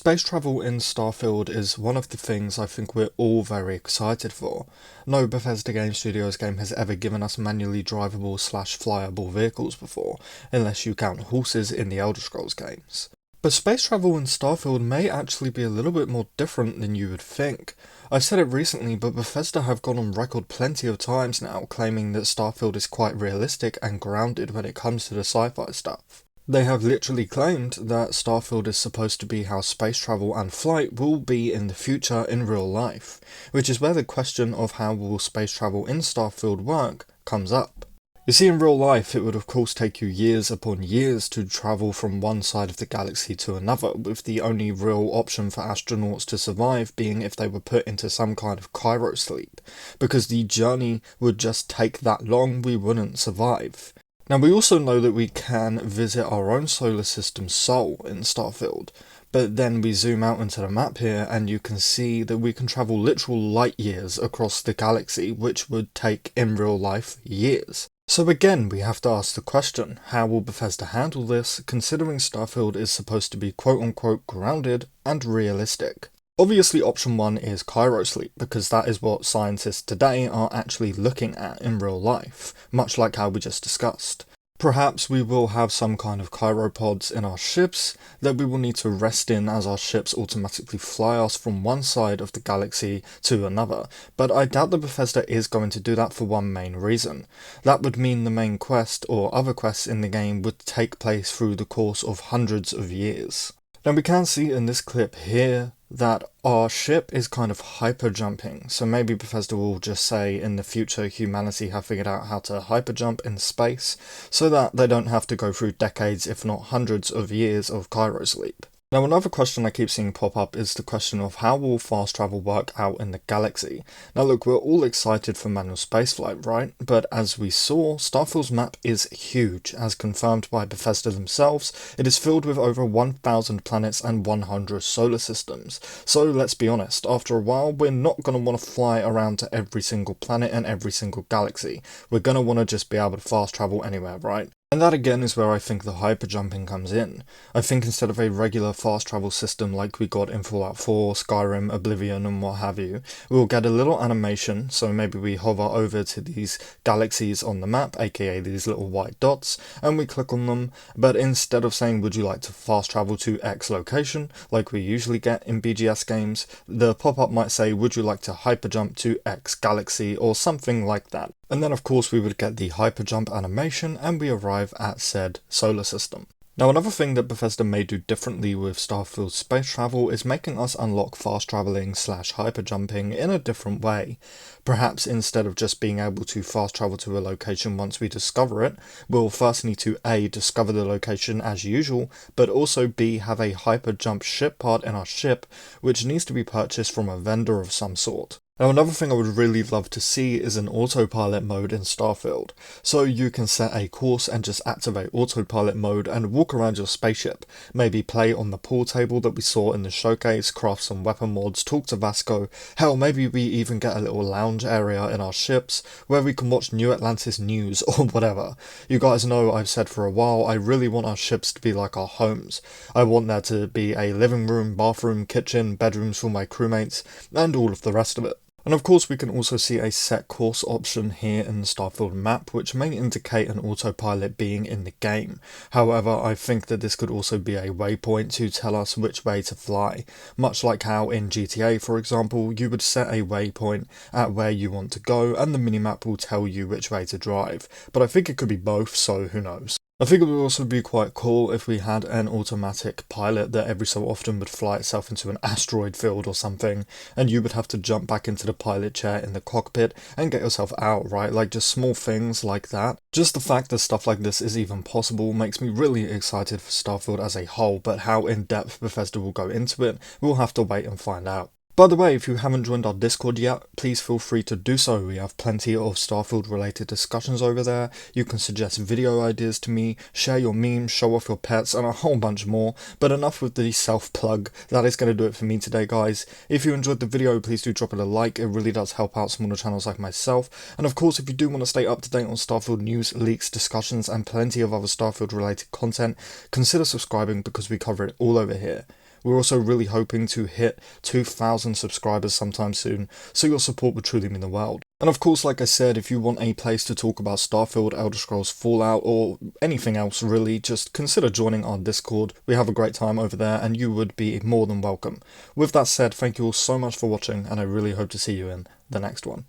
Space travel in Starfield is one of the things I think we're all very excited for. No Bethesda Game Studios game has ever given us manually drivable / flyable vehicles before, unless you count horses in the Elder Scrolls games. But space travel in Starfield may actually be a little bit more different than you would think. I've said it recently, but Bethesda have gone on record plenty of times now claiming that Starfield is quite realistic and grounded when it comes to the sci-fi stuff. They have literally claimed that Starfield is supposed to be how space travel and flight will be in the future in real life, which is where the question of how will space travel in Starfield work comes up. You see, in real life it would of course take you years upon years to travel from one side of the galaxy to another, with the only real option for astronauts to survive being if they were put into some kind of cryo sleep, because the journey would just take that long, we wouldn't survive. Now, we also know that we can visit our own solar system's Sol in Starfield, but then we zoom out into the map here and you can see that we can travel literal light years across the galaxy, which would take in real life years. So again, we have to ask the question, how will Bethesda handle this, considering Starfield is supposed to be quote-unquote grounded and realistic? Obviously option 1 is cryosleep, because that is what scientists today are actually looking at in real life, much like how we just discussed. Perhaps we will have some kind of cryopods in our ships that we will need to rest in as our ships automatically fly us from one side of the galaxy to another, but I doubt that Bethesda is going to do that for one main reason. That would mean the main quest or other quests in the game would take place through the course of hundreds of years. Now we can see in this clip here that our ship is kind of hyper jumping, so maybe Bethesda will just say in the future humanity have figured out how to hyper jump in space, so that they don't have to go through decades if not hundreds of years of cryosleep. Now another question I keep seeing pop up is the question of how will fast travel work out in the galaxy. Now look, we're all excited for manual spaceflight, right? But as we saw, Starfield's map is huge, as confirmed by Bethesda themselves. It is filled with over 1,000 planets and 100 solar systems. So let's be honest, after a while we're not going to want to fly around to every single planet and every single galaxy. We're going to want to just be able to fast travel anywhere, right? And that again is where I think the hyperjumping comes in. I think instead of a regular fast travel system like we got in Fallout 4, Skyrim, Oblivion and what have you, we'll get a little animation, so maybe we hover over to these galaxies on the map, aka these little white dots, and we click on them, but instead of saying would you like to fast travel to X location, like we usually get in BGS games, the pop-up might say would you like to hyperjump to X galaxy or something like that. And then of course we would get the hyperjump animation and we arrive at said solar system. Now another thing that Bethesda may do differently with Starfield's space travel is making us unlock fast travelling / hyperjumping in a different way. Perhaps instead of just being able to fast travel to a location once we discover it, we'll first need to A, discover the location as usual, but also B, have a hyperjump ship part in our ship, which needs to be purchased from a vendor of some sort. Now another thing I would really love to see is an autopilot mode in Starfield, so you can set a course and just activate autopilot mode and walk around your spaceship, maybe play on the pool table that we saw in the showcase, craft some weapon mods, talk to Vasco, hell maybe we even get a little lounge area in our ships where we can watch New Atlantis news or whatever. You guys know I've said for a while I really want our ships to be like our homes. I want there to be a living room, bathroom, kitchen, bedrooms for my crewmates, and all of the rest of it. And of course we can also see a set course option here in the Starfield map, which may indicate an autopilot being in the game. However, I think that this could also be a waypoint to tell us which way to fly, much like how in GTA for example, you would set a waypoint at where you want to go and the minimap will tell you which way to drive, but I think it could be both, so who knows. I think it would also be quite cool if we had an automatic pilot that every so often would fly itself into an asteroid field or something, and you would have to jump back into the pilot chair in the cockpit and get yourself out, right? Like just small things like that. Just the fact that stuff like this is even possible makes me really excited for Starfield as a whole, but how in-depth Bethesda will go into it, we'll have to wait and find out. By the way, if you haven't joined our Discord yet, please feel free to do so. We have plenty of Starfield related discussions over there. You can suggest video ideas to me, share your memes, show off your pets, and a whole bunch more. But enough with the self-plug. That is going to do it for me today, guys. If you enjoyed the video, please do drop it a like. It really does help out smaller channels like myself. And of course, if you do want to stay up to date on Starfield news, leaks, discussions, and plenty of other Starfield related content, consider subscribing because we cover it all over here. We're also really hoping to hit 2,000 subscribers sometime soon, so your support would truly mean the world. And of course, like I said, if you want a place to talk about Starfield, Elder Scrolls Fallout, or anything else really, just consider joining our Discord. We have a great time over there, and you would be more than welcome. With that said, thank you all so much for watching, and I really hope to see you in the next one.